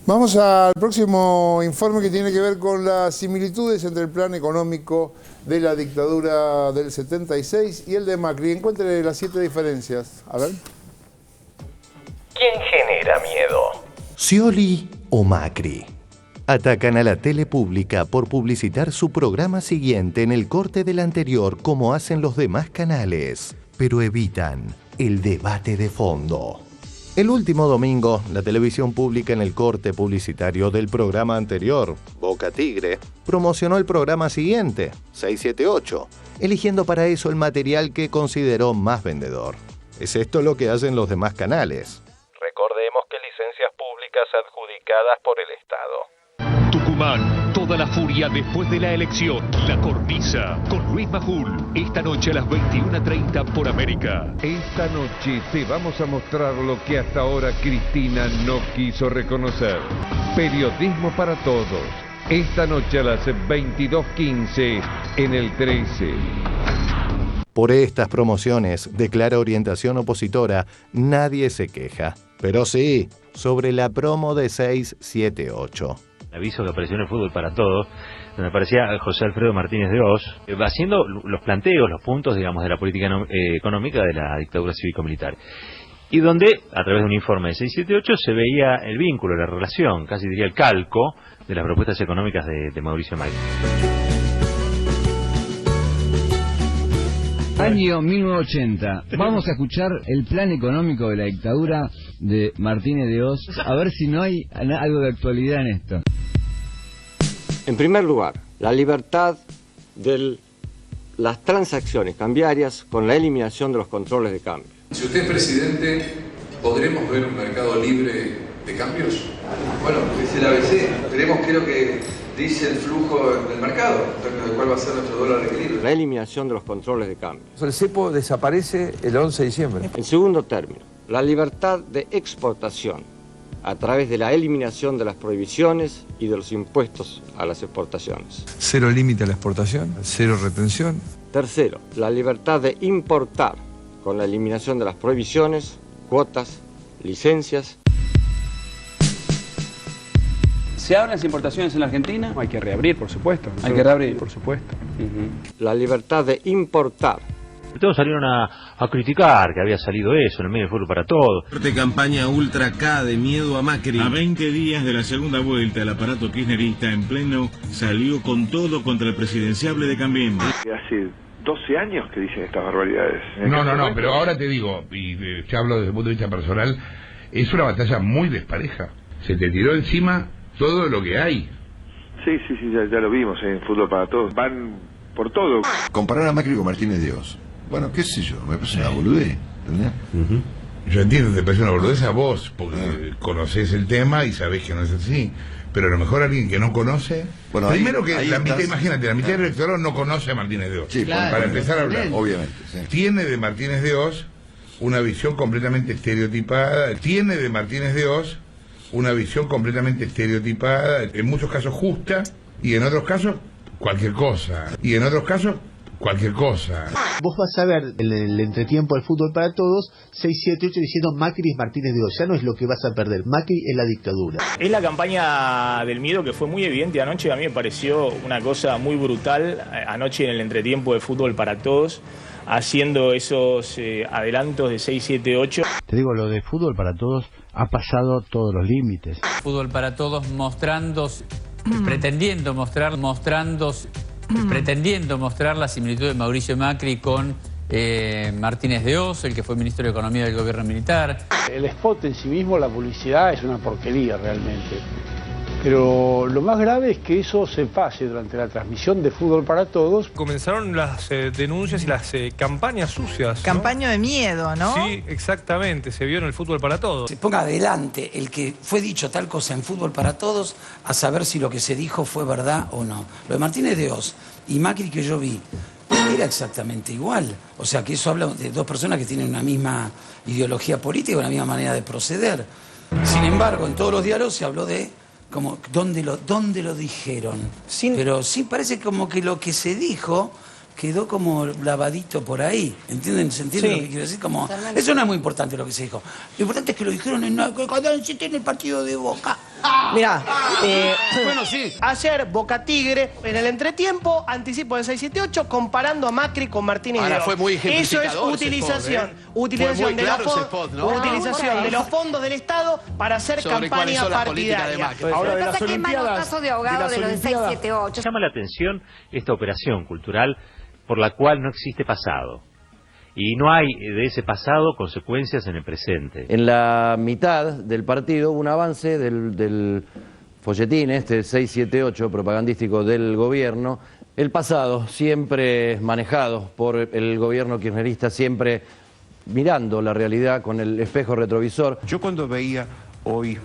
Vamos al próximo informe que tiene que ver con las similitudes entre el plan económico de la dictadura del 76 y el de Macri. Encuentre las 7 diferencias. A ver. ¿Quién genera miedo? Scioli o Macri. Atacan a la tele pública por publicitar su programa siguiente en el corte del anterior como hacen los demás canales, pero evitan el debate de fondo. El último domingo, la televisión pública en el corte publicitario del programa anterior, Boca Tigre, promocionó el programa siguiente, 678, eligiendo para eso el material que consideró más vendedor. ¿Es esto lo que hacen los demás canales? Recordemos que licencias públicas adjudicadas por el Estado. Tucumán, toda la furia después de la elección. La Cornisa, con Luis Majul. Esta noche a las 21:30 por América. Esta noche te vamos a mostrar lo que hasta ahora Cristina no quiso reconocer. Periodismo para todos. Esta noche a las 22:15 en el 13. Por estas promociones, declara orientación opositora, nadie se queja. Pero sí, sobre la promo de 678. Aviso que apareció en el Fútbol para Todos, donde aparecía José Alfredo Martínez de Oz, haciendo los planteos, los puntos, digamos, de la política económica de la dictadura cívico-militar. Y donde, a través de un informe de 678, se veía el vínculo, la relación, casi diría el calco, de las propuestas económicas de Mauricio Macri. Año 1980. Vamos a escuchar el plan económico de la dictadura de Martínez de Oz, a ver si no hay algo de actualidad en esto. En primer lugar, la libertad de las transacciones cambiarias con la eliminación de los controles de cambio. Si usted es presidente, ¿podremos ver un mercado libre de cambios? Bueno, es el ABC. Veremos qué es lo que dice el flujo del mercado, de cuál va a ser nuestro dólar de equilibrio. La eliminación de los controles de cambio. El cepo desaparece el 11 de diciembre. En segundo término, la libertad de exportación a través de la eliminación de las prohibiciones y de los impuestos a las exportaciones. Cero límite a la exportación, cero retención. Tercero, la libertad de importar con la eliminación de las prohibiciones, cuotas, licencias. ¿Se abren las importaciones en la Argentina? Hay que reabrir, por supuesto. Hay que reabrir. Por supuesto. La libertad de importar. Todos salieron a criticar que había salido eso en el medio del Fútbol para Todos. Fuerte campaña Ultra K de miedo a Macri. A 20 días de la segunda vuelta, el aparato kirchnerista en pleno salió con todo contra el presidenciable de Cambiemos. Hace 12 años que dicen estas barbaridades. No, pero ahora te digo, y te hablo desde el punto de vista personal, es una batalla muy despareja. Se te tiró encima todo lo que hay. Sí, ya lo vimos en Fútbol para Todos. Van por todo. Comparar a Macri con Martínez de Oz. Bueno, qué sé yo, me parece una boludez, ¿entendés? Yo entiendo que te parece una boludez a vos, porque conocés el tema y sabés que no es así. Pero a lo mejor alguien que no conoce... Bueno, primero que la mitad, imagínate, la mitad del electorado no conoce a Martínez de Oz. Sí, claro, para empezar a hablar. Obviamente. Sí. Tiene de Martínez de Oz una visión completamente estereotipada. Tiene de Martínez de Oz una visión completamente estereotipada, en muchos casos justa, y en otros casos cualquier cosa. Y en otros casos cualquier cosa. Vos vas a ver en el entretiempo del Fútbol para Todos 678 diciendo Macri es Martínez de Oz. Ya no es lo que vas a perder, Macri es la dictadura. Es la campaña del miedo que fue muy evidente anoche. A mí me pareció una cosa muy brutal anoche en el entretiempo de Fútbol para Todos, haciendo esos adelantos de 678. Te digo, lo de Fútbol para Todos ha pasado todos los límites. Fútbol para Todos pretendiendo mostrar la similitud de Mauricio Macri con Martínez de Oz, el que fue ministro de Economía del gobierno militar. El spot en sí mismo, la publicidad, es una porquería realmente. Pero lo más grave es que eso se pase durante la transmisión de Fútbol para Todos. Comenzaron las denuncias y las campañas sucias, ¿no? Campaña de miedo, ¿no? Sí, exactamente, se vio en el Fútbol para Todos. Se ponga adelante el que fue dicho tal cosa en Fútbol para Todos, a saber si lo que se dijo fue verdad o no. Lo de Martínez de Oz y Macri que yo vi era exactamente igual. O sea que eso habla de dos personas que tienen una misma ideología política, una misma manera de proceder. Sin embargo, en todos los diálogos se habló de como ¿dónde lo dijeron? Pero sí parece como que lo que se dijo quedó como lavadito por ahí. ¿Entienden? ¿Se entiende lo que quiero decir? Como, eso no es muy importante lo que se dijo. Lo importante es que lo dijeron cuando en el partido de Boca. Mirá, bueno, sí. Ayer Boca Tigre, en el entretiempo, anticipo de 678, comparando a Macri con Martínez de Oz. Fue muy Eso es ejemplificador utilización, ese spot, utilización, de, claro los ese spot, ¿no? utilización de los fondos del Estado para hacer Sobre campaña partidaria. Ahora, de las Olimpiadas, de abogado de lo de 678. Llama la atención esta operación cultural por la cual no existe pasado. Y no hay de ese pasado consecuencias en el presente. En la mitad del partido hubo un avance del folletín, 678 propagandístico del gobierno. El pasado, siempre manejado por el gobierno kirchnerista, siempre mirando la realidad con el espejo retrovisor. Yo cuando veía hoy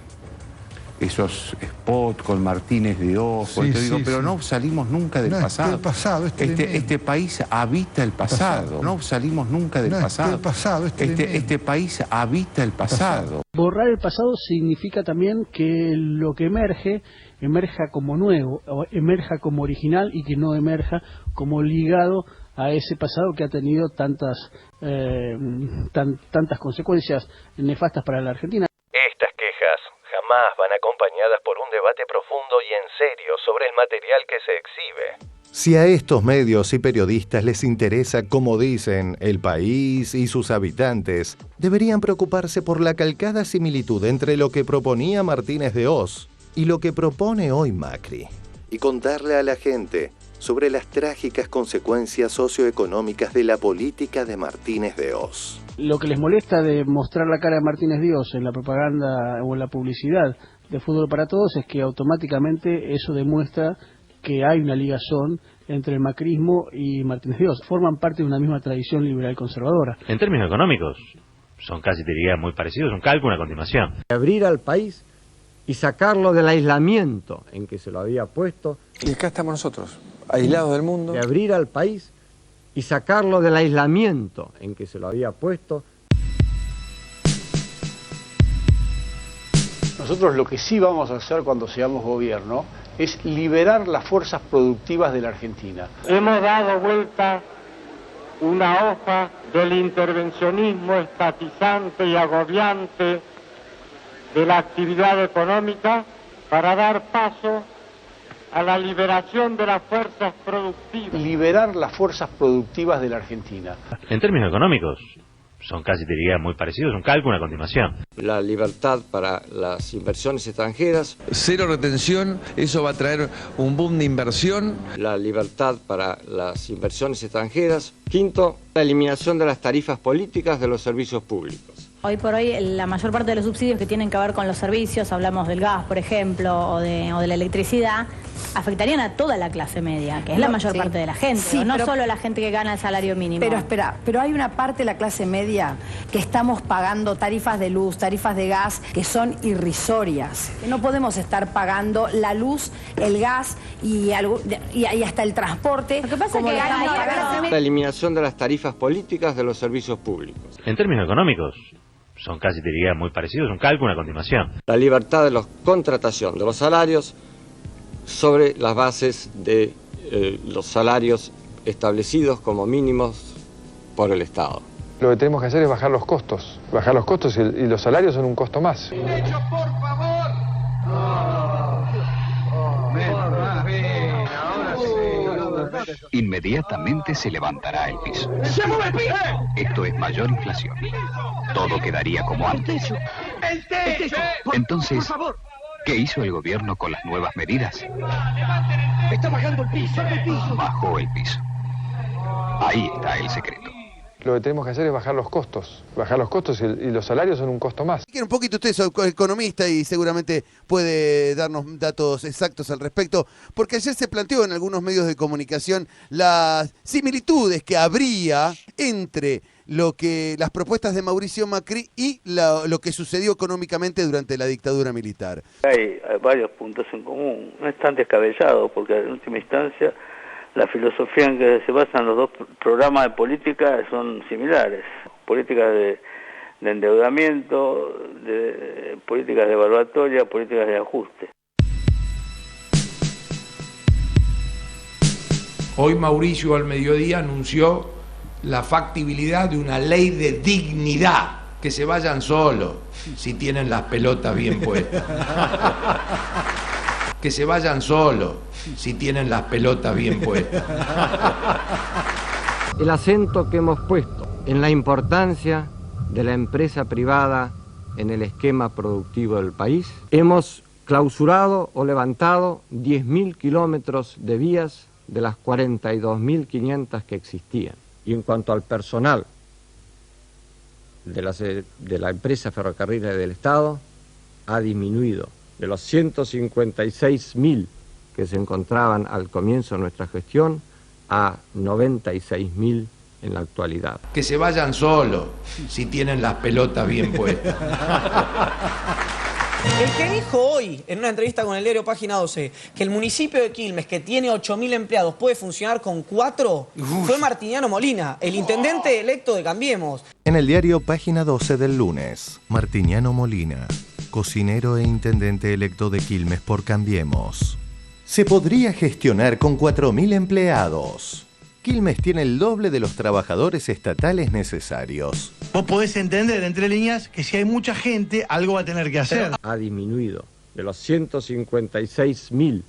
esos spots con Martínez de Oz, pero no salimos nunca del pasado. El pasado este país habita el pasado. No salimos nunca del pasado. Este país habita el pasado. Borrar el pasado significa también que lo que emerja como nuevo, o emerja como original y que no emerja como ligado a ese pasado que ha tenido tantas consecuencias nefastas para la Argentina. Estas quejas jamás van acompañadas por un debate profundo y en serio sobre el material que se exhibe. Si a estos medios y periodistas les interesa, como dicen, el país y sus habitantes, deberían preocuparse por la calcada similitud entre lo que proponía Martínez de Oz y lo que propone hoy Macri, y contarle a la gente sobre las trágicas consecuencias socioeconómicas de la política de Martínez de Oz. Lo que les molesta de mostrar la cara de Martínez de Oz en la propaganda o en la publicidad de Fútbol para Todos es que automáticamente eso demuestra que hay una ligazón entre el macrismo y Martínez de Oz. Forman parte de una misma tradición liberal conservadora. En términos económicos, son casi, te diría, muy parecidos, un cálculo a continuación. Abrir al país y sacarlo del aislamiento en que se lo había puesto. Y acá estamos nosotros, aislados del mundo. De abrir al país y sacarlo del aislamiento en que se lo había puesto. Nosotros lo que sí vamos a hacer cuando seamos gobierno es liberar las fuerzas productivas de la Argentina. Hemos dado vuelta una hoja del intervencionismo estatizante y agobiante de la actividad económica para dar paso a la liberación de las fuerzas productivas. Liberar las fuerzas productivas de la Argentina. En términos económicos, son casi, te diría, muy parecidos, un cálculo a continuación. La libertad para las inversiones extranjeras. Cero retención, eso va a traer un boom de inversión. La libertad para las inversiones extranjeras. Quinto, la eliminación de las tarifas políticas de los servicios públicos. Hoy por hoy la mayor parte de los subsidios que tienen que ver con los servicios, hablamos del gas, por ejemplo, o de la electricidad, afectarían a toda la clase media, que es la mayor parte de la gente, no solo la gente que gana el salario mínimo. Pero espera, pero hay una parte de la clase media que estamos pagando tarifas de luz, tarifas de gas, que son irrisorias. No podemos estar pagando la luz, el gas y hasta el transporte. Lo que pasa es que la eliminación de las tarifas políticas de los servicios públicos. En términos económicos, son casi, te diría, muy parecidos, un cálculo a continuación. La libertad de la contratación de los salarios sobre las bases de los salarios establecidos como mínimos por el Estado. Lo que tenemos que hacer es bajar los costos y los salarios son un costo más. ¡Por favor! Inmediatamente se levantará el piso. Esto es mayor inflación. Todo quedaría como antes. Entonces, ¿qué hizo el gobierno con las nuevas medidas? Está bajando el piso. Bajó el piso. Ahí está el secreto. Lo que tenemos que hacer es bajar los costos y los salarios son un costo más. Un poquito, usted es economista y seguramente puede darnos datos exactos al respecto, porque ayer se planteó en algunos medios de comunicación las similitudes que habría entre las propuestas de Mauricio Macri y lo que sucedió económicamente durante la dictadura militar. Hay varios puntos en común, no es tan descabellado, porque en última instancia la filosofía en que se basan los dos programas de política son similares. Políticas de endeudamiento, políticas de evaluatoria, políticas de ajuste. Hoy Mauricio al mediodía anunció la factibilidad de una ley de dignidad Que se vayan solos, si tienen las pelotas bien puestas. Que se vayan solos, si tienen las pelotas bien puestas. El acento que hemos puesto en la importancia de la empresa privada en el esquema productivo del país. Hemos clausurado o levantado 10.000 kilómetros de vías de las 42.500 que existían. Y en cuanto al personal de la empresa Ferrocarriles del Estado, ha disminuido de los 156.000 que se encontraban al comienzo de nuestra gestión a 96.000 en la actualidad. Que se vayan solos, si tienen las pelotas bien puestas. El que dijo hoy, en una entrevista con el diario Página 12, que el municipio de Quilmes, que tiene 8.000 empleados, puede funcionar con 4, fue Martiniano Molina, el intendente electo de Cambiemos. En el diario Página 12 del lunes, Martiniano Molina, cocinero e intendente electo de Quilmes por Cambiemos. Se podría gestionar con 4.000 empleados. Quilmes tiene el doble de los trabajadores estatales necesarios. Vos podés entender, entre líneas, que si hay mucha gente, algo va a tener que hacer. Ha disminuido de los 156.000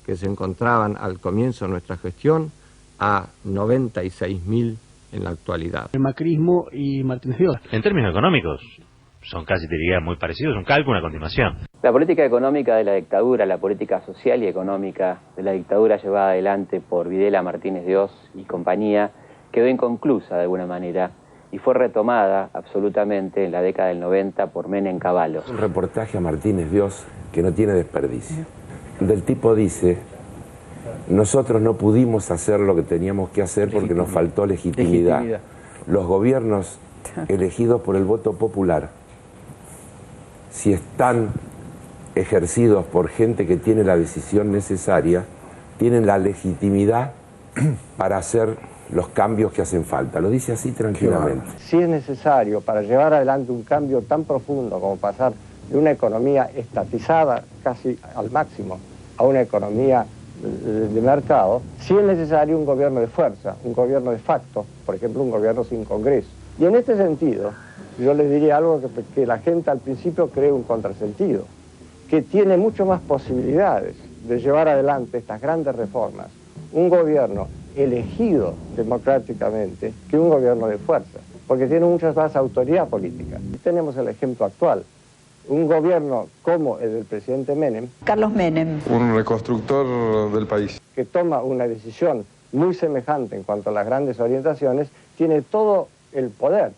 que se encontraban al comienzo de nuestra gestión a 96.000 en la actualidad. El macrismo y Martínez de Oz. En términos económicos, son casi, te diría, muy parecidos, un cálculo, una continuación. La política económica de la dictadura, la política social y económica de la dictadura llevada adelante por Videla, Martínez de Oz y compañía, quedó inconclusa de alguna manera y fue retomada absolutamente en la década del 90 por Menem Cavallo. Un reportaje a Martínez de Oz que no tiene desperdicio. Del tipo dice: nosotros no pudimos hacer lo que teníamos que hacer porque nos faltó legitimidad. Los gobiernos elegidos por el voto popular, si están ejercidos por gente que tiene la decisión necesaria, tienen la legitimidad para hacer los cambios que hacen falta. Lo dice así tranquilamente. Si es necesario para llevar adelante un cambio tan profundo como pasar de una economía estatizada casi al máximo a una economía de mercado, si es necesario un gobierno de fuerza, un gobierno de facto, por ejemplo un gobierno sin Congreso. Y en este sentido, yo les diría algo que la gente al principio cree un contrasentido, que tiene mucho más posibilidades de llevar adelante estas grandes reformas un gobierno elegido democráticamente que un gobierno de fuerza, porque tiene mucha más autoridad política. Y tenemos el ejemplo actual, un gobierno como el del presidente Menem, Carlos Menem, Un reconstructor del país. que toma una decisión muy semejante en cuanto a las grandes orientaciones, tiene todo el poder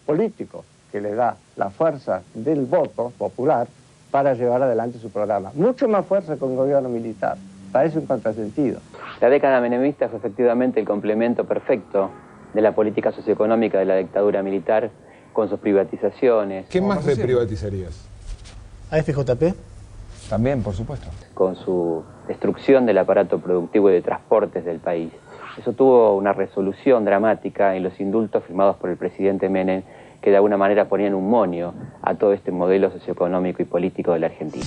político que le da la fuerza del voto popular para llevar adelante su programa. Mucho más fuerza que un gobierno militar. Parece un contrasentido. La década menemista fue efectivamente el complemento perfecto de la política socioeconómica de la dictadura militar con sus privatizaciones. ¿Qué más reprivatizarías? ¿A FJP? También, por supuesto. Con su destrucción del aparato productivo y de transportes del país. Eso tuvo una resolución dramática en los indultos firmados por el presidente Menem, que de alguna manera ponían un moño a todo este modelo socioeconómico y político de la Argentina.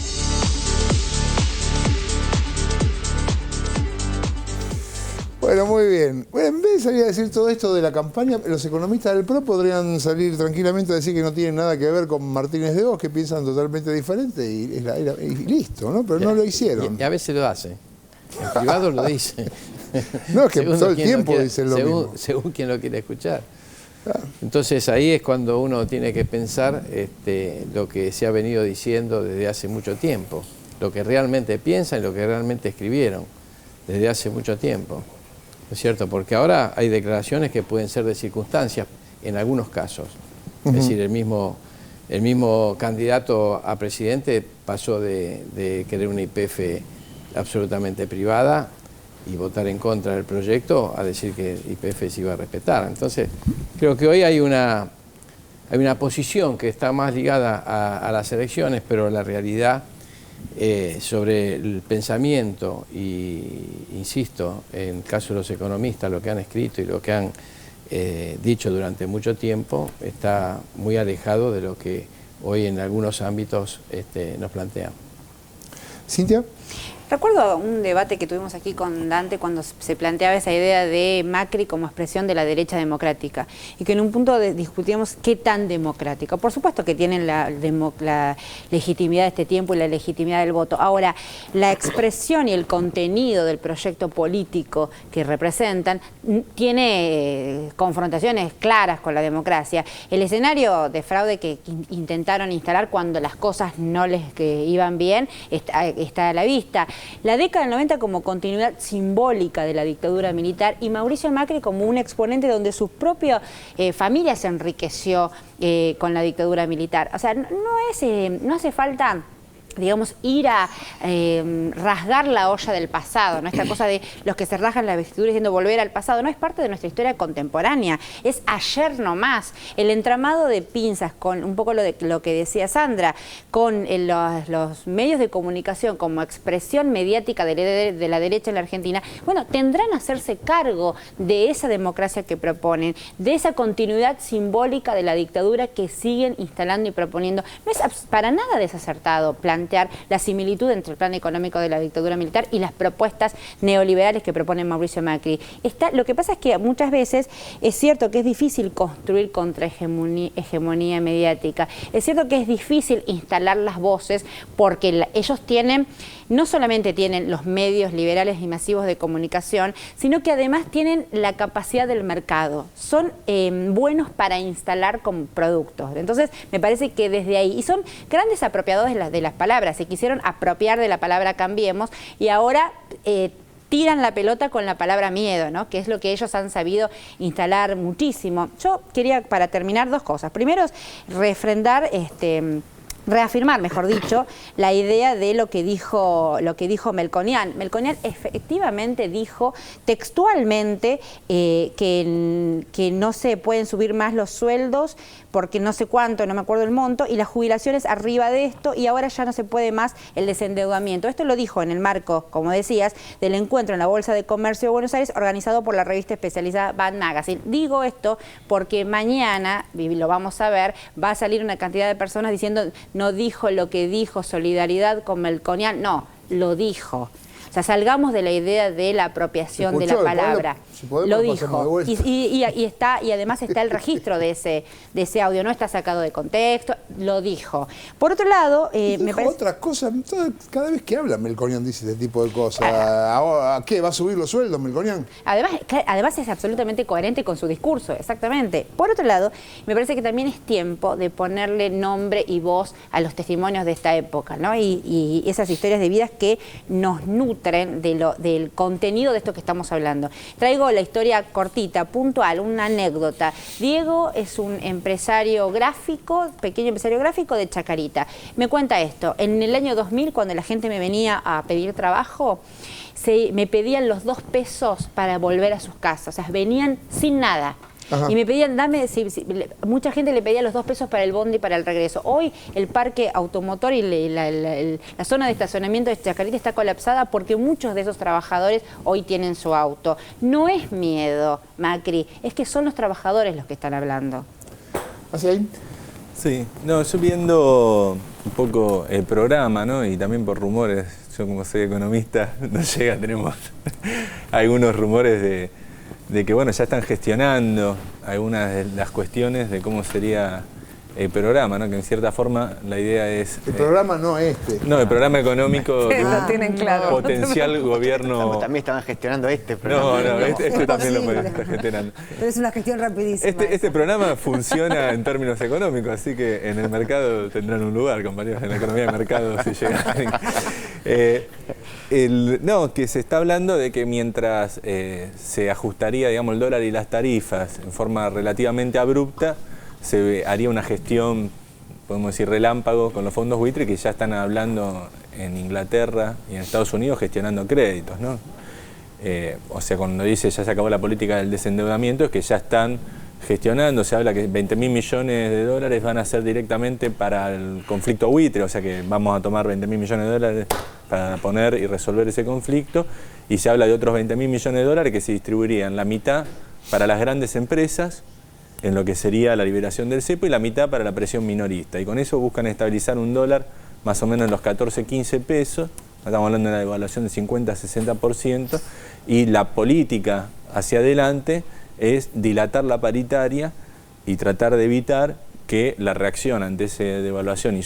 Bueno, muy bien. Bueno, en vez de salir a decir todo esto de la campaña, los economistas del PRO podrían salir tranquilamente a decir que no tienen nada que ver con Martínez de Oz, que piensan totalmente diferente y listo, ¿no? Pero no lo hicieron. Y a veces lo hace. En privado lo dice. No, es que todo el tiempo dicen lo mismo. Según quien lo quiere escuchar. Entonces ahí es cuando uno tiene que pensar lo que se ha venido diciendo desde hace mucho tiempo, lo que realmente piensan y lo que realmente escribieron desde hace mucho tiempo, ¿no es cierto? Porque ahora hay declaraciones que pueden ser de circunstancias en algunos casos. Es decir, el mismo candidato a presidente pasó de querer una YPF absolutamente privada y votar en contra del proyecto a decir que YPF se iba a respetar. Entonces, creo que hoy hay una posición que está más ligada a las elecciones, pero la realidad sobre el pensamiento y, insisto, en el caso de los economistas, lo que han escrito y lo que han dicho durante mucho tiempo, está muy alejado de lo que hoy en algunos ámbitos nos plantean. ¿Cintia? Recuerdo un debate que tuvimos aquí con Dante cuando se planteaba esa idea de Macri como expresión de la derecha democrática y que en un punto discutíamos qué tan democrática. Por supuesto que tienen la legitimidad de este tiempo y la legitimidad del voto. Ahora, la expresión y el contenido del proyecto político que representan tiene confrontaciones claras con la democracia. El escenario de fraude que intentaron instalar cuando las cosas no les iban bien está a la vista. La década del 90 como continuidad simbólica de la dictadura militar y Mauricio Macri como un exponente donde su propia familia se enriqueció con la dictadura militar. O sea, no hace falta, digamos, ir a rasgar la olla del pasado, ¿no? Esta cosa de los que se rasgan la vestidura diciendo volver al pasado, no es parte de nuestra historia contemporánea, es ayer nomás. El entramado de pinzas con un poco lo que decía Sandra, con los medios de comunicación como expresión mediática de la derecha en la Argentina, bueno, tendrán que hacerse cargo de esa democracia que proponen, de esa continuidad simbólica de la dictadura que siguen instalando y proponiendo. No es para nada desacertado plantear la similitud entre el plan económico de la dictadura militar y las propuestas neoliberales que propone Mauricio Macri. Lo que pasa es que muchas veces es cierto que es difícil construir contrahegemonía mediática, es cierto que es difícil instalar las voces porque ellos no solamente tienen los medios liberales y masivos de comunicación, sino que además tienen la capacidad del mercado. Son buenos para instalar como productos. Entonces, me parece que desde ahí, y son grandes apropiadores de las palabras, se quisieron apropiar de la palabra cambiemos y ahora tiran la pelota con la palabra miedo, ¿no? Que es lo que ellos han sabido instalar muchísimo. Yo quería, para terminar, dos cosas. Primero es reafirmar, mejor dicho, la idea de lo que dijo Melconian. Melconian efectivamente dijo textualmente que no se pueden subir más los sueldos porque no sé cuánto, no me acuerdo el monto, y las jubilaciones arriba de esto, y ahora ya no se puede más el desendeudamiento. Esto lo dijo en el marco, como decías, del encuentro en la Bolsa de Comercio de Buenos Aires organizado por la revista especializada Bad Magazine. Digo esto porque mañana, y lo vamos a ver, va a salir una cantidad de personas diciendo no dijo lo que dijo Solidaridad con Melconian, no, lo dijo. O sea, salgamos de la idea de la apropiación de la palabra. Lo dijo. Y además está el registro de ese audio, no está sacado de contexto, lo dijo. Por otro lado, me parece... otra cosa, cada vez que habla Melconian dice este tipo de cosas. ¿A qué? ¿Va a subir los sueldos Melconian? Además es absolutamente coherente con su discurso, exactamente. Por otro lado, me parece que también es tiempo de ponerle nombre y voz a los testimonios de esta época, ¿no? Y esas historias de vidas que nos nutren del contenido de esto que estamos hablando. Traigo la historia cortita, puntual, una anécdota. Diego es un empresario gráfico, pequeño empresario gráfico de Chacarita. Me cuenta esto, en el año 2000, cuando la gente me venía a pedir trabajo, me pedían los 2 pesos para volver a sus casas, o sea, venían sin nada. Ajá. Y me pedían, mucha gente le pedía los 2 pesos para el bondi para el regreso. Hoy el parque automotor y la zona de estacionamiento de Chacarita está colapsada porque muchos de esos trabajadores hoy tienen su auto. No es miedo, Macri, es que son los trabajadores los que están hablando. ¿Así ahí? Sí, no, yo viendo un poco el programa, ¿no? Y también por rumores, yo como soy economista, tenemos algunos rumores de que bueno, ya están gestionando algunas de las cuestiones de cómo sería el programa, ¿no? Que en cierta forma la idea es... El programa no este. No, el programa económico lo tienen claro. Potencial gobierno... También estaban gestionando este programa. No, este también lo pueden estar gestionando. Pero es una gestión rapidísima. Este programa funciona en términos económicos, así que en el mercado tendrán un lugar, compañeros, en la economía de mercado si llegan. No, que se está hablando de que mientras se ajustaría, digamos, el dólar y las tarifas en forma relativamente abrupta, se haría una gestión, podemos decir, relámpago con los fondos buitre que ya están hablando en Inglaterra y en Estados Unidos gestionando créditos, ¿no? O sea, cuando dice ya se acabó la política del desendeudamiento, es que ya están gestionando, se habla que 20.000 millones de dólares van a ser directamente para el conflicto buitre, o sea que vamos a tomar 20.000 millones de dólares para poner y resolver ese conflicto, y se habla de otros 20.000 millones de dólares que se distribuirían la mitad para las grandes empresas, en lo que sería la liberación del cepo, y la mitad para la presión minorista. Y con eso buscan estabilizar un dólar más o menos en los 14, 15 pesos, estamos hablando de una devaluación de 50-60%, y la política hacia adelante es dilatar la paritaria y tratar de evitar que la reacción ante esa devaluación y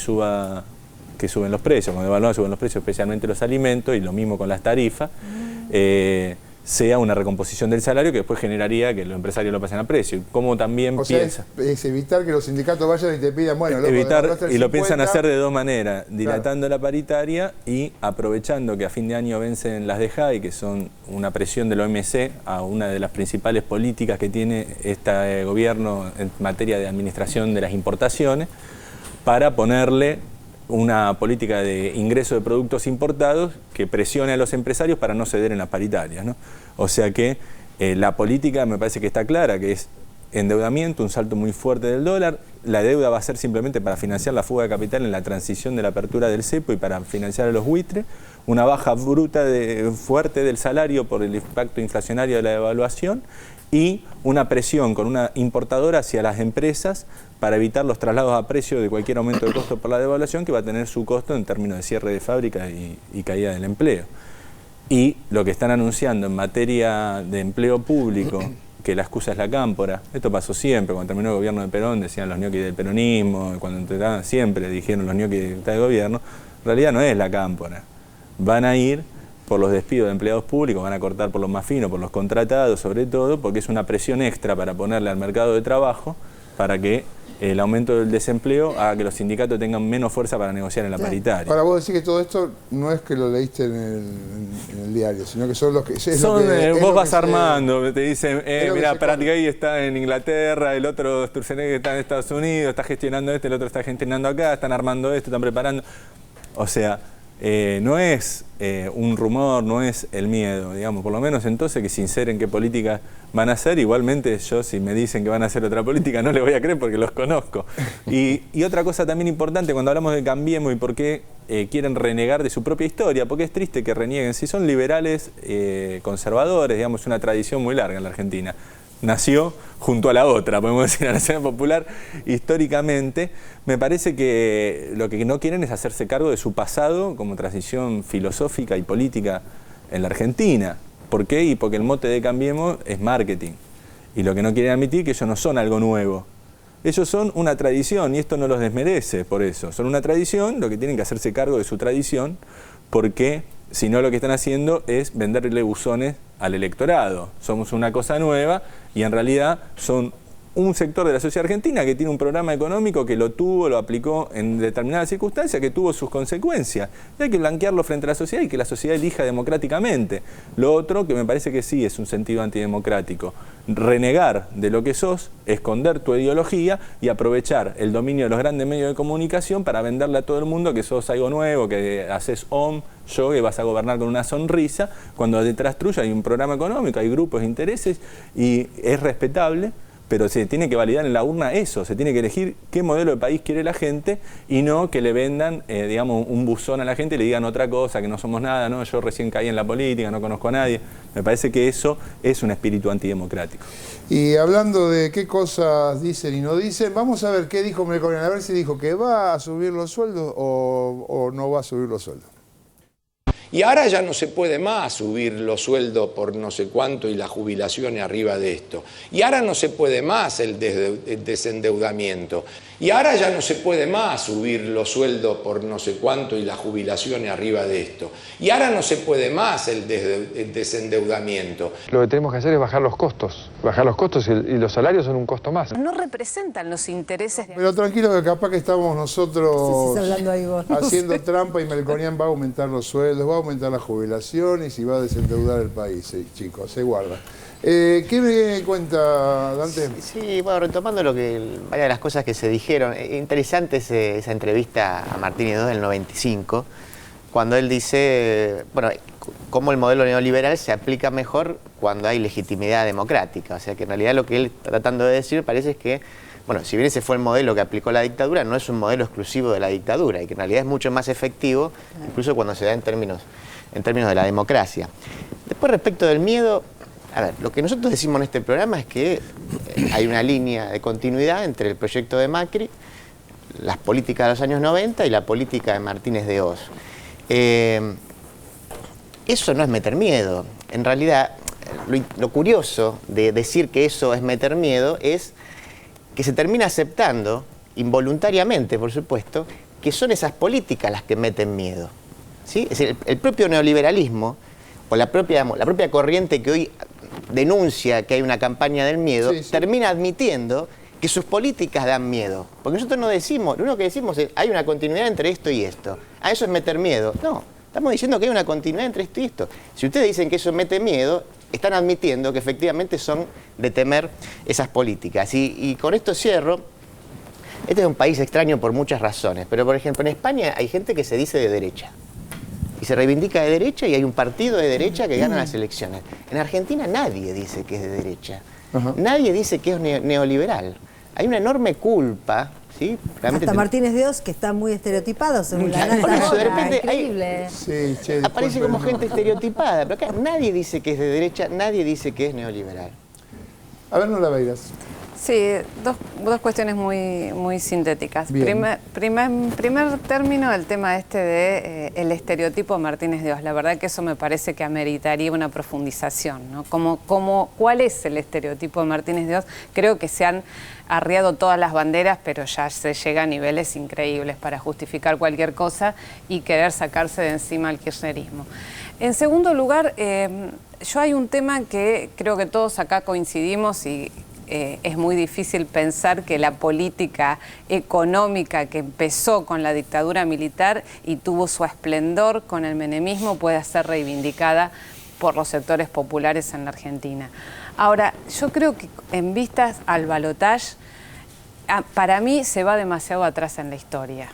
que suben los precios, cuando devalúan suben los precios, especialmente los alimentos, y lo mismo con las tarifas, sea una recomposición del salario que después generaría que los empresarios lo pasen a precio. Como también piensa... es evitar que los sindicatos vayan y te pidan, bueno, loco, evitar, y lo 50. piensan hacer de dos maneras, dilatando la paritaria y aprovechando que a fin de año vencen las de JAI, que son una presión del OMC a una de las principales políticas que tiene este gobierno en materia de administración de las importaciones, para ponerle una política de ingreso de productos importados que presione a los empresarios para no ceder en las paritarias, ¿no? O sea que la política me parece que está clara, que es endeudamiento, un salto muy fuerte del dólar. La deuda va a ser simplemente para financiar la fuga de capital en la transición de la apertura del cepo y para financiar a los buitres, una baja bruta fuerte del salario por el impacto inflacionario de la devaluación, y una presión con una importadora hacia las empresas para evitar los traslados a precio de cualquier aumento de costo por la devaluación, que va a tener su costo en términos de cierre de fábrica y caída del empleo. Y lo que están anunciando en materia de empleo público, que la excusa es la cámpora. Esto pasó siempre, cuando terminó el gobierno de Perón decían los ñoquis del peronismo, cuando entraban siempre dijeron los ñoquis del gobierno. En realidad no es la cámpora. Van a ir por los despidos de empleados públicos, van a cortar por los más finos, por los contratados sobre todo, porque es una presión extra para ponerle al mercado de trabajo, para que el aumento del desempleo haga que los sindicatos tengan menos fuerza para negociar en la paritaria. Ahora vos decís que todo esto no es que lo leíste en el diario, sino que son los que... Vos vas armando, te dicen, mira, Pratgay está en Inglaterra, el otro Sturzenegger está en Estados Unidos, está gestionando el otro está gestionando acá, están armando esto, están preparando... O sea, no es un rumor, no es el miedo, digamos, por lo menos entonces que sinceren qué política van a hacer. Igualmente yo, si me dicen que van a hacer otra política, no les voy a creer porque los conozco. Y otra cosa también importante cuando hablamos de Cambiemos y por qué quieren renegar de su propia historia, porque es triste que renieguen. Si son liberales conservadores, digamos, una tradición muy larga en la Argentina. Nació junto a la otra, podemos decir, la Nación Popular, históricamente. Me parece que lo que no quieren es hacerse cargo de su pasado como transición filosófica y política en la Argentina. ¿Por qué? Y porque el mote de Cambiemos es marketing. Y lo que no quieren admitir es que ellos no son algo nuevo. Ellos son una tradición, y esto no los desmerece por eso. Son una tradición, lo que tienen que hacerse cargo de su tradición, porque si no lo que están haciendo es venderle buzones al electorado. Somos una cosa nueva y en realidad son un sector de la sociedad argentina que tiene un programa económico que lo aplicó en determinadas circunstancias, que tuvo sus consecuencias. Y hay que blanquearlo frente a la sociedad y que la sociedad elija democráticamente. Lo otro, que me parece que sí es un sentido antidemocrático, renegar de lo que sos, esconder tu ideología y aprovechar el dominio de los grandes medios de comunicación para venderle a todo el mundo que sos algo nuevo, que haces yo, que vas a gobernar con una sonrisa, cuando detrás tuyo hay un programa económico, hay grupos de intereses y es respetable. Pero se tiene que validar en la urna eso, se tiene que elegir qué modelo de país quiere la gente y no que le vendan, digamos, un buzón a la gente y le digan otra cosa, que no somos nada, no, yo recién caí en la política, no conozco a nadie. Me parece que eso es un espíritu antidemocrático. Y hablando de qué cosas dicen y no dicen, vamos a ver qué dijo Melconian, a ver si dijo que va a subir los sueldos o no va a subir los sueldos. Y ahora ya no se puede más subir los sueldos por no sé cuánto y las jubilaciones arriba de esto. Y ahora no se puede más el desendeudamiento. Y ahora ya no se puede más subir los sueldos por no sé cuánto y las jubilaciones arriba de esto. Y ahora no se puede más el desendeudamiento. Lo que tenemos que hacer es bajar los costos y los salarios son un costo más. No representan los intereses de... Pero tranquilo que capaz que estamos nosotros hablando ahí vos. haciendo trampa y Melconian va a aumentar los sueldos, va a aumentar las jubilaciones y va a desendeudar el país, chicos, se guarda. ¿Qué me cuenta, Dante? Sí, bueno, retomando varias de las cosas que se dijeron, interesante esa entrevista a Martínez II del 95, cuando él dice, bueno, cómo el modelo neoliberal se aplica mejor cuando hay legitimidad democrática. O sea, que en realidad lo que él está tratando de decir parece es que, bueno, si bien ese fue el modelo que aplicó la dictadura, no es un modelo exclusivo de la dictadura y que en realidad es mucho más efectivo, incluso cuando se da en términos de la democracia. Después, respecto del miedo, a ver, lo que nosotros decimos en este programa es que hay una línea de continuidad entre el proyecto de Macri, las políticas de los años 90 y la política de Martínez de Oz. Eso no es meter miedo. En realidad, lo curioso de decir que eso es meter miedo es que se termina aceptando, involuntariamente por supuesto, que son esas políticas las que meten miedo, ¿sí? Es decir, el propio neoliberalismo, o la propia corriente que hoy denuncia que hay una campaña del miedo, termina admitiendo que sus políticas dan miedo. Porque nosotros no decimos, lo único que decimos es hay una continuidad entre esto y esto. ¿A eso es meter miedo? No, estamos diciendo que hay una continuidad entre esto y esto. Si ustedes dicen que eso mete miedo, están admitiendo que efectivamente son de temer esas políticas. Y con esto cierro. Este es un país extraño por muchas razones, pero por ejemplo en España hay gente que se dice de derecha. Y se reivindica de derecha y hay un partido de derecha que gana las elecciones. En Argentina nadie dice que es de derecha. Nadie dice que es neoliberal. Hay una enorme culpa, ¿sí? Realmente hasta Martínez de Oz, que está muy estereotipado según la nota. Por eso de repente increíble. Aparece como gente estereotipada, pero acá nadie dice que es de derecha, nadie dice que es neoliberal. A ver, no la veas. Sí, dos cuestiones muy sintéticas. Primer término, el tema de el estereotipo Martínez de Oz. La verdad que eso me parece que ameritaría una profundización, ¿no? ¿Cuál es el estereotipo de Martínez de Oz? Creo que se han arriado todas las banderas, pero ya se llega a niveles increíbles para justificar cualquier cosa y querer sacarse de encima el kirchnerismo. En segundo lugar, yo hay un tema que creo que todos acá coincidimos y es muy difícil pensar que la política económica que empezó con la dictadura militar y tuvo su esplendor con el menemismo pueda ser reivindicada por los sectores populares en la Argentina. Ahora, yo creo que en vistas al balotaje, para mí se va demasiado atrás en la historia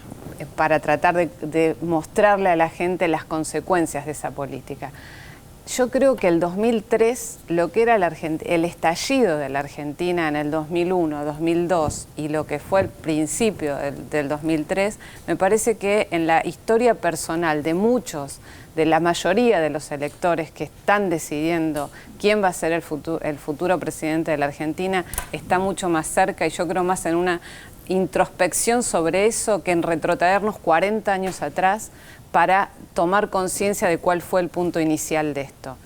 para tratar de mostrarle a la gente las consecuencias de esa política. Yo creo que el 2003, lo que era el estallido de la Argentina en el 2001, 2002 y lo que fue el principio del 2003, me parece que en la historia personal de la mayoría de los electores que están decidiendo quién va a ser el futuro presidente de la Argentina, está mucho más cerca y yo creo más en una introspección sobre eso que en retrotraernos 40 años atrás para tomar conciencia de cuál fue el punto inicial de esto.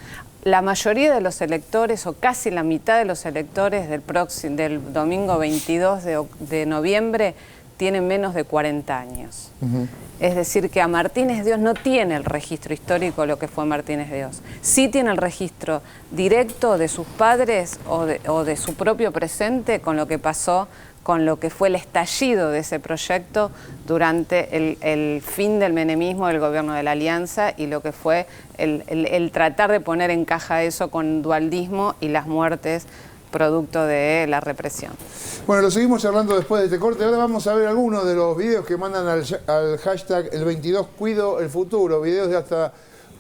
La mayoría de los electores, o casi la mitad de los electores del domingo 22 de noviembre, tienen menos de 40 años. Es decir, que a Martínez de Oz no tiene el registro histórico lo que fue Martínez de Oz. Sí tiene el registro directo de sus padres o de su propio presente con lo que pasó, con lo que fue el estallido de ese proyecto durante el fin del menemismo del gobierno de la Alianza y lo que fue el tratar de poner en caja eso con dualdismo y las muertes producto de la represión. Bueno, lo seguimos charlando después de este corte. Ahora vamos a ver algunos de los videos que mandan al hashtag el 22 Cuido el Futuro. Videos de hasta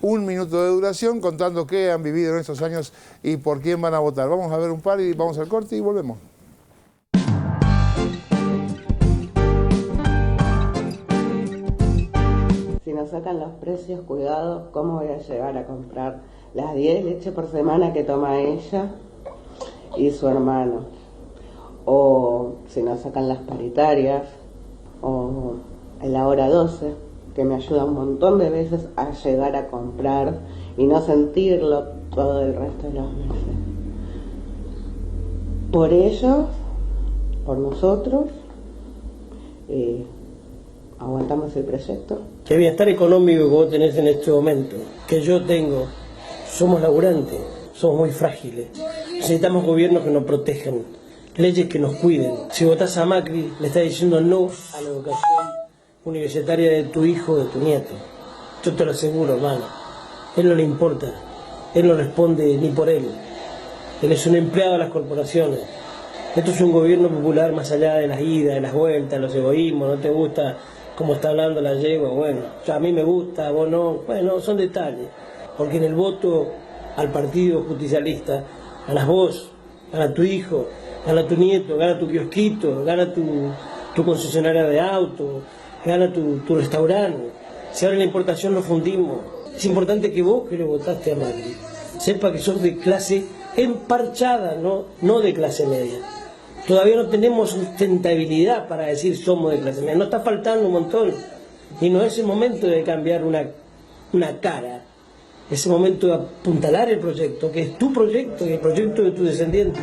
1 minuto de duración contando qué han vivido en estos años y por quién van a votar. Vamos a ver un par y vamos al corte y volvemos. Si nos sacan los precios, cuidado, ¿cómo voy a llegar a comprar las 10 leches por semana que toma ella y su hermano? O si nos sacan las paritarias, o en la hora 12, que me ayuda un montón de veces a llegar a comprar y no sentirlo todo el resto de los meses. Por ellos, por nosotros, aguantamos el proyecto. Que el bienestar económico que vos tenés en este momento, que yo tengo, somos laburantes, somos muy frágiles. Necesitamos gobiernos que nos protejan, leyes que nos cuiden. Si votás a Macri, le estás diciendo no a la educación universitaria de tu hijo o de tu nieto. Yo te lo aseguro, hermano. Él no le importa, él no responde ni por él. Él es un empleado de las corporaciones. Esto es un gobierno popular más allá de las idas, de las vueltas, los egoísmos. No te gusta cómo está hablando la yegua, bueno, a mí me gusta, a vos no, bueno, son detalles, porque en el voto al partido justicialista ganas vos, gana tu hijo, gana tu nieto, gana tu kiosquito, gana tu concesionaria de auto, gana tu restaurante. Si ahora en la importación nos fundimos, es importante que vos que le votaste a Macri sepa que sos de clase emparchada, no de clase media. Todavía no tenemos sustentabilidad para decir somos de clase media. Nos está faltando un montón. Y no es el momento de cambiar una cara. Es el momento de apuntalar el proyecto, que es tu proyecto y el proyecto de tu descendiente.